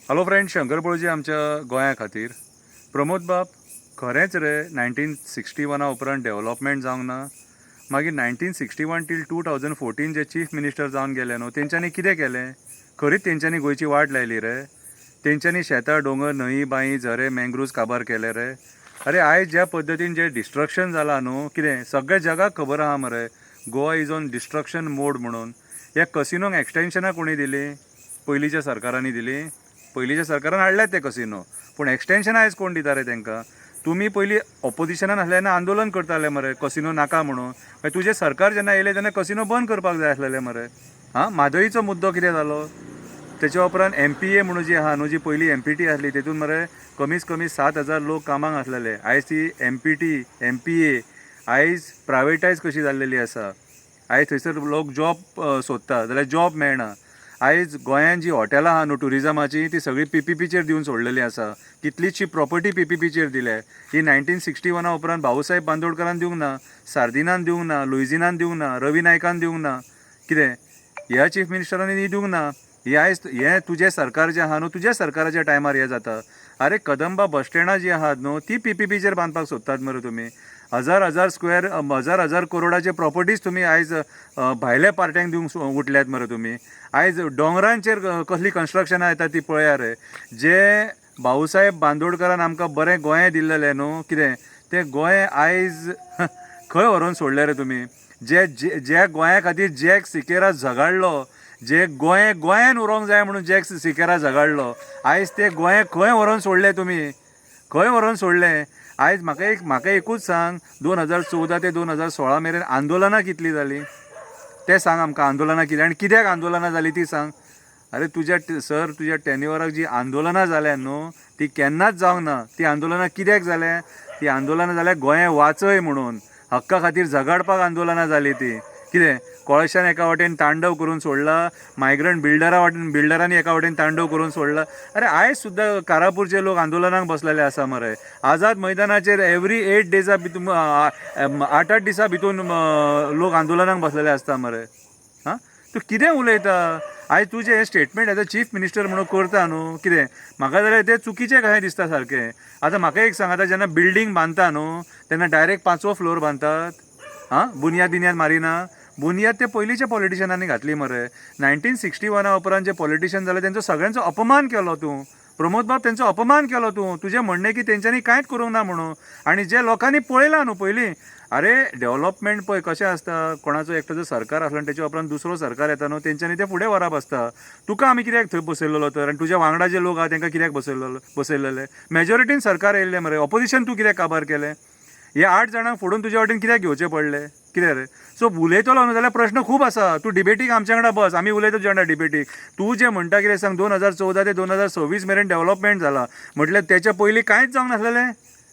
Hello friend, Shankar पळजी आमच्या गोंया खातीर. प्रमोद बाब, खरेंच रे 1961 उपरांत डेव्हलपमेंट जावंक ना? मागीर 1961 टील 2014 जे चीफ मिनिस्टर जावन गेले न्हू, तेंच्यांनी कितें केलें? खरीच तेंच्यांनी गोंयची वाट लायली रे? तेंच्यांनी शेतां, दोंगर, न्हंय, बांय, झरे, मँग्रुव्ज काबार केले रे? अरे आयज ज्या पद्दतीन जे डिस्ट्रक्शन जालां न्हू, कितें सगळ्या जगाक खबर आहा मरे गोवा इज ऑन डिस्ट्रक्शन मोड म्हणून. ह्या कसिनोक एक्सटेन्शनां कोणी दिली? पयलींच्या सरकारांनी दिली. पयलींच्या सरकारान हाडल्यात ते कसिनो, पूण एक्सटेन्शन आयज कोण दिता रे तेंकां? तुमी पयलीं ऑपोजिशनान आसलें आंदोलन करताले मरे कसिनो नाका म्हणून. मागीर तुजें सरकार जेन्ना येयलें तेन्ना कसिनो बंद करपाक जाय आसलेले मरे. म्हादईचो मुद्दो कितें जालो? तेच्या उपरांत MPA म्हणून जी आहा न्हू, जी पयली MPT आसली, तेतून मरे कमीत कमी 7,000 लोक कामाक आसलेले. आयज ती MPT MPA आयज प्रायवेटायज कशी जाल्लेली आसा. आयज थंयसर लोक जॉब सोदता जाल्यार जॉब मेळना. आयज गोंयांत जी हॉटेलां आहा न्हू टुरिजमाची, ती सगळी PPPचेर दिवन सोडलेली आसा. कितलीशी प्रॉपर्टी PPPचेर दिल्या. ही 1961 उपरांत भाऊसाहेब बांदोडकरान दिवंक ना, सार्दिनान दिवंक ना, लुइजिनान दिवंक ना, रवी नायकान दिवंक ना. कितें ह्या चीफ मिनिस्टरांनी दिवंक ना. ही आयज हें तुजें सरकार जें आहा न्हू, तुज्या सरकाराच्या टायमार हें जाता. अरे कदंबा बस स्टँडां जी आहात न्हू, ती PPPचेर बांदपाक सोदतात मरे तुमी. हजार हजार करोडाचे प्रॉपर्टीज तुमी आयज भायल्या पार्ट्यांक दिवंक उठल्यात मरे तुमी. आयज दोंगरांचेर कसली कन्स्ट्रक्शनां येता ती पळया रे. जे भाऊसाहेब बांदोडकरान आमकां बरें गोंय दिल्लेलें न्हू, कितें तें गोंय आयज खंय व्हरोन सोडलें रे तुमी. ज्या गोंया खातीर जॅक सिकेरा झगडलो, जे गोंयान उरोंक जाय म्हणून जॅक सिकेरा झगडलो, आयज ते गोंय खंय व्हरोन सोडलें तुमी? खंय व्हरोन सोडलें? आयज म्हाका एकूच सांग, 2014 ते 2016 मेरेन आंदोलनां कितलीं जालीं तें सांग आमकां. आंदोलनां कितें आनी कित्याक आंदोलनां जालीं ती सांग. अरे तुज्या टेन्युअराक जी आंदोलनां जाल्यात न्हू, ती केन्नाच जावंक ना. ती आंदोलनां कित्याक जाल्या? ती आंदोलनां जाल्यार गोंय वाचय म्हणून, हक्का खातीर झगडपाक आंदोलनां जाली ती. कितें कोळशान एका वाटेन तांडव करून सोडला, मायग्रंट बिल्डरांनी एका वाटेन तांडव करून सोडला. अरे आयज सुद्दां कारापूरचे लोक आंदोलनाक बसलेले आसा मरे. आझाद मैदानाचेर एवरी 8 डेजा भितून 8 दिसां भितून लोक आंदोलनाक बसलेले आसता मरे. तूं कितें उलयता? आयज तुजें हें statement as a chief minister म्हणून करता न्हू, कितें म्हाका जाल्यार तें चुकीचें कशें दिसता सारकें. आतां म्हाका एक सांग, आतां जेन्ना बिल्डींग बांदता न्हू, तेन्ना डायरेक्ट 5वो फ्लोर बांदतात. बुनयाद मारिना. बुनयाद ते पयलींच्या पॉलिटिशनांनी घातली मरे. 1961 उपरांत जे पॉलिटिशन जाले तेंचो सगळ्यांचो अपमान केलो तूं. प्रमोद बाब, तेंचो अपमान केलो तूं. तुजें म्हणणें की तेंच्यांनी कांयच करूंक ना म्हणून. आनी जे लोकांनी पळयलां न्हू पयलीं, अरे डेव्हलपमेंट पळय कशें आसता. कोणाचो एकटो जर सरकार आसलो आनी तेच्या उपरांत दुसरो सरकार येता न्हू, तेंच्यांनी ते फुडें व्हरप आसता. तुका आमी कित्याक थंय बसयल्लो तर? आनी तुज्या वांगडा जे लोक आहा तांकां कित्याक बसयल्ले? मेजॉरिटीन सरकार येयल्लें मरे. ऑपोजिशन तूं कित्याक काबार केलें? हे 8 जाणांक फोडून तुज्या वाटेन कित्याक घेवचें पडलें? कितें रे? सो उलयतलो न्हू जाल्यार प्रश्न खूब आसा. तूं डिबेटीक आमच्या वांगडा बस, आमी उलयता तुज्या वांगडा डिबेटीक. तूं जें म्हणटा कितें सांग, 2014 ते 2026 मेरेन डेव्हलपमेंट जाला म्हटल्यार तेच्या पयलीं कांयच जावंक नासलेलें?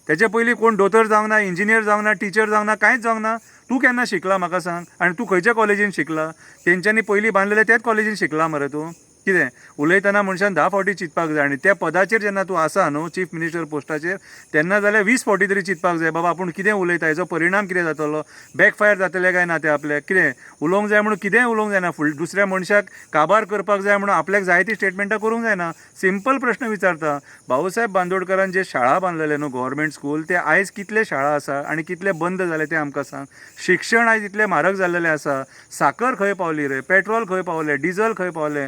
तेच्या पयलीं कोण दोतोर जावंक ना, इंजिनियर जावंक ना, टिचर जावंक ना, कांयच जावंक ना? तूं केन्ना शिकला म्हाका सांग? आनी तूं खंयच्या कॉलेजीन शिकला? तेंच्यांनी पयलीं बांदलेले त्याच कॉलेजीन शिकला मरे तूं? कितें उलयतना मनशान 10 फावटी चिंतपाक जाय. आनी त्या पदाचेर जेन्ना तूं आसा न्हू, चीफ मिनिस्टर पोस्टाचेर, तेन्ना जाल्यार 20 फावटी तरी चिंतपाक जाय, बाबा आपूण कितें उलयता, हेजो परिणाम कितें जातलो, बॅकफायर जातलें काय ना. ते आपल्याक कितें उलोवंक जाय म्हणून कितेंय उलोवंक जायना. दुसऱ्या मनशाक काबार करपाक जाय म्हणून आपल्याक जाय ती स्टेटमेंटां करूंक जायना. सिंपल प्रश्न विचारता. भाऊसाहेब बांदोडकरान जे शाळा बांदलेले न्हू, गव्हर्मेंट स्कूल, ते आयज कितले शाळा आसा आनी कितले बंद जाले तें आमकां सांग. शिक्षण आयज इतलें म्हारग जाल्लेलें आसा. साकर खंय पावली रे? पेट्रोल खंय पावलें? डिझल खंय पावलें?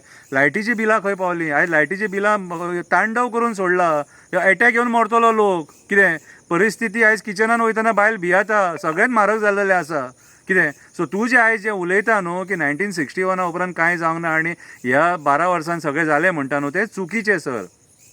लायटीची बिलां खंय पावलीं? आयज लायटीची बिलां तांडव करून सोडला. एटॅक येवन मरतलो लोक. कितें परिस्थिती आयज किचनान वयतना बायल भियाता. सगळ्यांत म्हारग जाल्लेलें आसा. कितें सो तूं जें आयज जें उलयता न्हू की 1961 उपरांत कांय जावंक ना आनी ह्या 12 वर्सांत सगळें जालें म्हणटा न्हू, तें चुकीचें सर.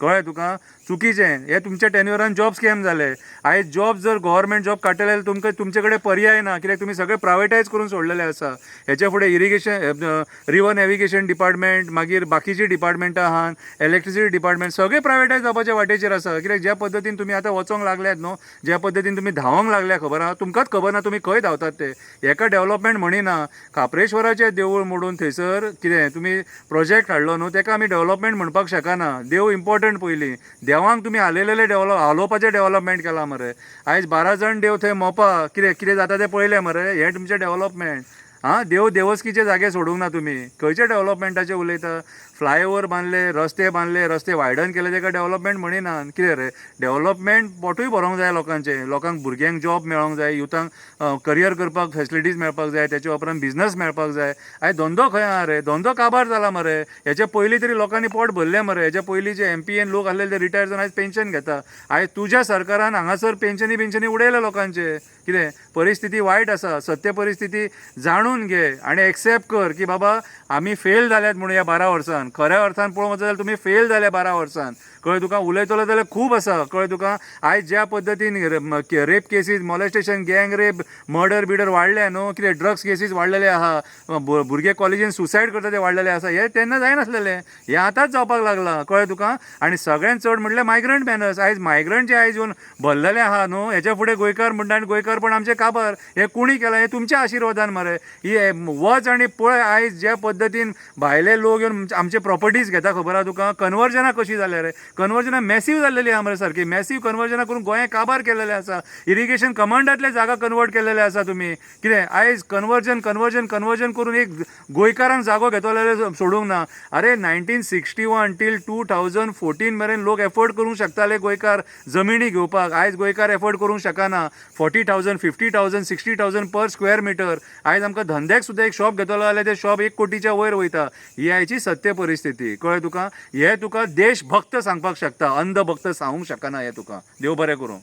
कळ्ळें तुका? चुकीचें. हे तुमच्या टेन्युअरान जॉब स्कॅम जाले. आयज जॉब जर गव्हर्मेंट जॉब काडटले जाल्यार तुमचे कडेन पर्याय ना, कित्याक तुमी सगळे प्रायवेटायज करून सोडलेले आसा. हेच्या फुडें इरिगेशन, रिवर नॅविगेशन डिपार्टमेंट, मागीर बाकीची डिपार्टमेंटां आहात, इलेक्ट्रिसिटी डिपार्टमेंट, सगळे प्रायवेटायज जावपाच्या वाटेचेर आसा. कित्याक ज्या पद्दतीन तुमी आतां वचोंक लागल्यात न्हू, ज्या पद्दतीन तुमी धांवोंक लागल्या, खबर आहा तुमकांच खबर ना तुमी खंय धांवतात ते. हेका डेव्हलपमेंट म्हणिना. खापरेश्वराचें देवूळ मोडून थंयसर कितें तुमी प्रोजेक्ट हाडलो न्हू, तेका आमी डेव्हलपमेंट म्हणपाक शकना. देव इम्पॉर्टंट पयलीं. देवांक तुमी हालयलेले हालोवपाचें डेव्हलपमेंट केलां मरे. आयज 12 जाण देव थंय मोपा, कितें जाता तें पळयलें मरे. हें तुमचें डेव्हलपमेंट. देवस्कीचे जागे सोडूंक ना तुमी. खंयच्या डेव्हलपमेंटाचें उलयता? फ्लायओव्हर बांदले, रस्ते वायडन केले, ताका डेव्हलपमेंट म्हणिना. कितें रे डेव्हलपमेंट पोटूय भरोंक जाय लोकांचे, लोकांक भुरग्यांक जॉब मेळोंक जाय, युथांक करियर करपाक फॅसिलिटीज मेळपाक जाय, त्याच्या उपरांत बिझनस मेळपाक जाय. आयज धंदो खंय आहा रे, धंदो काबार जाला मरे. हेच्या पयलीं तरी लोकांनी पोट भरलें मरे. हेच्या पयलीं जे MPN लोक आसलेले ते रिटायर जावन आयज पेन्शन घेता. आयज तुज्या सरकारान हांगासर पेन्शनी उडयल्या लोकांचे. कितें परिस्थिती वायट आसा, सत्य परिस्थिती जाणून घे आनी एक्सेप्ट कर की बाबा आमी फेल जाल्यात म्हणून ह्या 12 वर्सान. खऱ्या अर्थान पळोवंक वचत जाल्यार तुमी फेल जाले 12 वर्सान. कळ्ळें तुका. उलयतलो जाल्यार खूब आसा. कळ्ळें तुका. आयज ज्या पद्दतीन रेप केसीस, मॉलेस्टेशन, गँग रेप, मर्डर बिर्डर वाडल्या न्हू, कितें ड्रग्स केसीस वाडलेले आहा, भुरगे कॉलेजीन सुसायड करता ते वाडलेले आसा. हे तेन्ना जायनासलेले, हे आतांच जावपाक लागला. कळ्ळें तुका. आनी सगळ्यांत चड म्हणल्यार मायग्रंट मॅनर्स. आयज मायग्रंट जे आयज येवन भरलेले आहा न्हू, हेच्या फुडें गोंयकार म्हणटा आनी गोंयकार पण आमचे काबार. हे कोणी केला? हे तुमच्या आशिर्वादान मरे. ही वच आनी पळय आयज ज्या पद्दतीन भायले लोक येवन आमचे प्रॉपर्टीज घेता. खबर आहा तुका. कन्वर्जनां कशी जाल्या रे. कन्वर्जनां मॅसिव्ह जाल्लेली आहा मरे सारकी. मॅसिव्ह कन्वर्जनां करून गोंय काबार केलेले आसा. इरिगेशन कमांडांतले जागा कन्वर्ट केलेले आसा तुमी. कितें आयज कन्वर्जन करून एक गोंयकारांक जागो घेतलेले सोडूंक ना. अरे 1961 टील 2014 मेरेन लोक एफोर्ड करूंक शकताले गोंयकार जमिनी घेवपाक. आयज गोंयकार एफोर्ड करूंक शकना. 40,000, 50,000, 60,000 पर स्क्वेअर मिटर. आयज आमकां धंद्याक सुद्दां एक शॉप घेतलो जाल्यार ते शॉप 1 कोटीच्या वयर वयता. ही आयची सत्य परिस्थिती. कळ्ळें तुका. हे तुका देशभक्त सांगपाक शकता, अंधभक्त सांगूंक शकना. हे तुका देव बरें करूं.